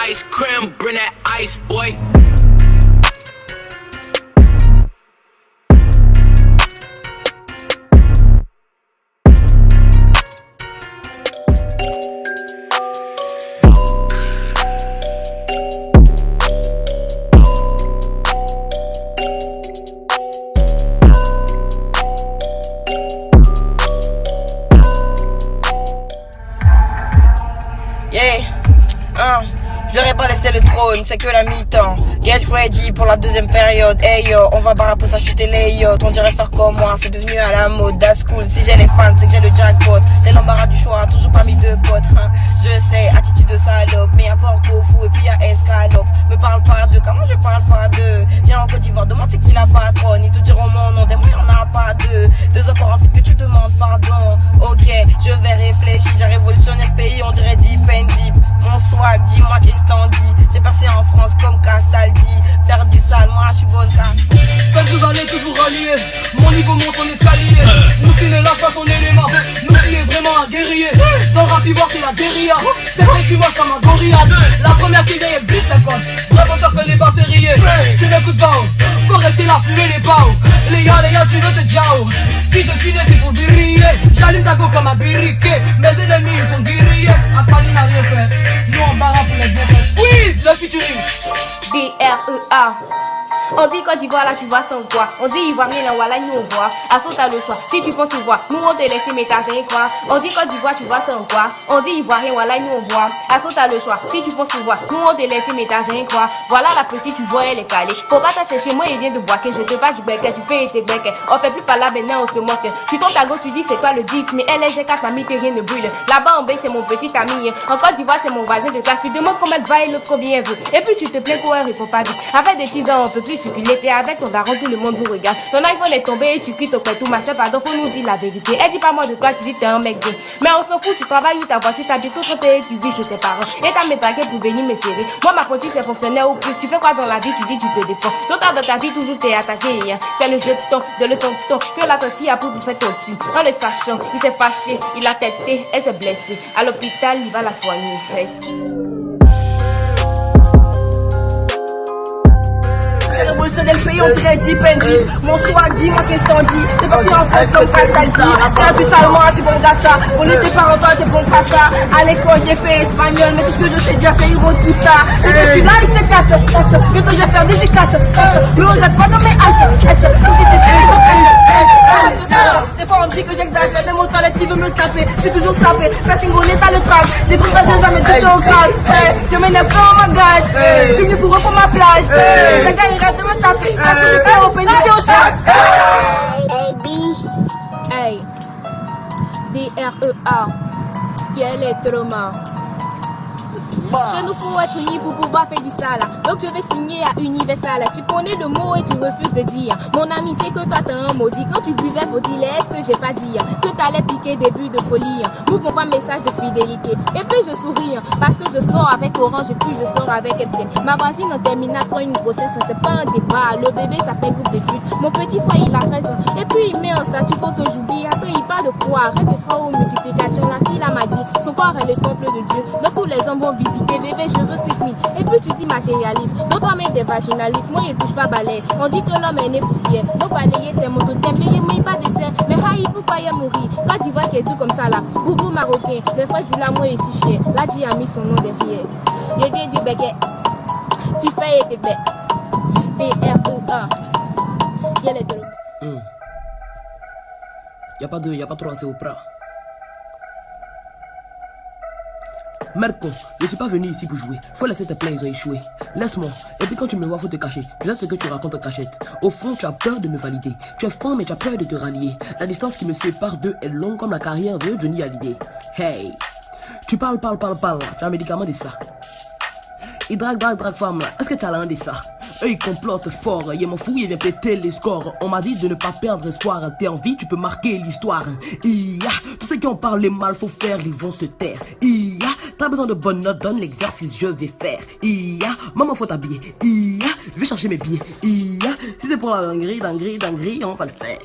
ice cream, bring that ice, boy. Je leur ai pas laissé le trône, c'est que la mi-temps. Get ready pour la deuxième période. Hey yo, on va barrer pour s'acheter les yachts. On dirait faire comme moi, c'est devenu à la mode. That's cool, si j'ai les fans, c'est que j'ai le jackpot. J'ai l'embarras du choix, toujours parmi deux potes. Je sais, attitude de salope, mais y'a Porco Fou et puis y'a Escalope. Me parle pas d'eux, comment je parle pas d'eux? Viens en Côte d'Ivoire, demande c'est qui la patronne. Ils te diront mon nom, des mots y'en a pas deux. Deux ans pour en fait que tu demandes pardon. Ok, je vais réfléchir, j'ai révolutionné le pays, on dirait deep and deep. Mon swag, dis-moi qu'est-ce t'en dis. J'ai passé en France comme Castaldi. Faire du sale, moi je suis bonne car. Quelques années toujours alliés. Mon niveau monte en escalier. Nous c'est la face on est les mains. Nous qui est vraiment un guerrier. Dans rap ivoire c'est la guérilla. C'est vrai que tu marches comme un gorillade. La première qui vient est plus 50. Vraiment ça fait les bas fériés. Tu n'écoutes pas oh. Faut rester là fumer les pao. Les gars tu veux te jiao. Si je suis né c'est pour briller. J'allume ta go comme un birriquet. Mes ennemis ils sont guerriers. Apali n'a rien fait. Nous on barra pour les défenses. Squeeze le featuring. DREA. On dit Côte d'Ivoire là tu vois sans quoi. On dit Ivoirien là voilà nous on voit. Assaut t'as le choix. Si tu penses nous voir, nous on te laisse mais t'as rien quoi. On dit Côte d'Ivoire tu vois sans quoi. On dit Ivoirien voilà nous on voit. Assaut t'as le choix. Si tu penses nous voir, nous on te laisse mais t'as rien quoi. Voilà la petite tu vois elle est calée. Faut pas t'acheter chez moi il vient de boire que je te bats du bec. Tu fais tes becs. On fait plus par là maintenant on se moque. Tu tombes à gauche tu dis c'est toi le 10. Mais elle est G4 mamie t'es rien ne brûle. Là-bas en bain c'est mon petit ami. En Côte d'Ivoire c'est mon voisin de classe. Tu demandes combien de va et l'autre combien veut. Et puis tu te plains qu'on répond pas vite. Avec des tisans on peut plus circuler. T'es avec ton daron tout le monde vous regarde. Ton iPhone est tombé et tu cries ton père tout machin. Pardon faut nous dire la vérité. Elle dit pas moi de toi tu dis t'es un mec gay. Mais on s'en fout tu travailles ou ta voiture t'habites tout ton pays tu vis chez tes parents. Et t'as métraqué pour venir me serrer. Moi ma politique c'est fonctionnaire ou plus. Tu fais quoi dans la vie tu dis tu te défends. D'autant dans ta vie toujours t'es attaqué. C'est le jeton de le tonton que la tante a pour faire ton tu. En le sachant il s'est fâché. Il a têté elle s'est blessée. À l'hôpital il va la soigner. Hey. Révolutionner le pays, on dirait deep and deep. Mon swag, dis-moi qu'est-ce t'en dis. T'es passé en France comme Castaldi. T'as du sale, moi, je suis bon gars ça. On était parents, toi, t'es bon gars ça. À l'école, j'ai fait espagnol, mais tout ce que je sais dire, c'est Hiro de puta. Et que je suis là, il se casse. Bientôt, je vais faire des efficaces. Ne regarde pas dans mes haches. C'est pas on me dit que j'exagère, mais mon talent qui veut me taper. Je suis toujours sapé, passing on est à le track. C'est comme ça, j'ai jamais touché au crâne. Je m'énerve pas en magasin. Je suis venu pour reprendre ma place. Ça gagnera de me taper. Parce que je peux open au chat. Hey, DREA, yeah les traumas. Je nous faut être unis pour pouvoir faire du sale. Donc je vais signer à Universal. Tu connais le mot et tu refuses de dire. Mon ami c'est que toi t'es un maudit. Quand tu buvais faut dire est-ce que j'ai pas dit que t'allais piquer des buts de folie. Nous pas message de fidélité. Et puis je souris parce que je sors avec Orange et puis je sors avec Epstein. Ma voisine en terminale prend une grossesse. C'est pas un débat. Le bébé ça fait groupe de pute. Mon petit frère il a 13 ans. Et puis il met un statut pour que j'oublie. Après il parle de quoi? Arrête de croire aux multiplications. La fille là m'a dit son corps est le temple de Dieu. Donc tous les hommes vont visiter. Bébé, je veux c'est nuit. Et puis tu dis matérialiste. Donc toi-même t'es vaginaliste. Moi, il touche pas balai. On dit que l'homme est né poussière. Donc balayer, c'est mon totem. Mais il mouille pas de serre. Mais haï, pourquoi il mourit? Quand tu vois qu'il est tout comme ça là. Boubou marocain. Le frère Jula, moi, est si cher. Là, tu as mis son nom derrière. Yé du béquet. Tu fais et t'es bête. DREA. Y'a les deux. Y'a pas deux, y'a pas trois, c'est au prat. Marco, je suis pas venu ici pour jouer. Faut laisser tes plans, ils ont échoué. Laisse-moi. Et puis quand tu me vois, faut te cacher. Je sais ce que tu racontes en cachette. Au fond, tu as peur de me valider. Tu es fort, mais tu as peur de te rallier. La distance qui me sépare d'eux est longue comme la carrière de Johnny Hallyday. Hey, tu parles. Tu as un médicament de ça. Il drague femme là. Est-ce que tu as l'un de ça? Eux ils complotent fort. Il m'en fout, il vient péter les scores. On m'a dit de ne pas perdre espoir. T'es en vie, tu peux marquer l'histoire. Tous ceux qui en parlent mal, faut faire, ils vont se taire. T'as besoin de bonnes notes, donne l'exercice, je vais faire. Maman faut t'habiller. Je vais chercher mes billets. Si c'est pour la dinguerie, on va le faire.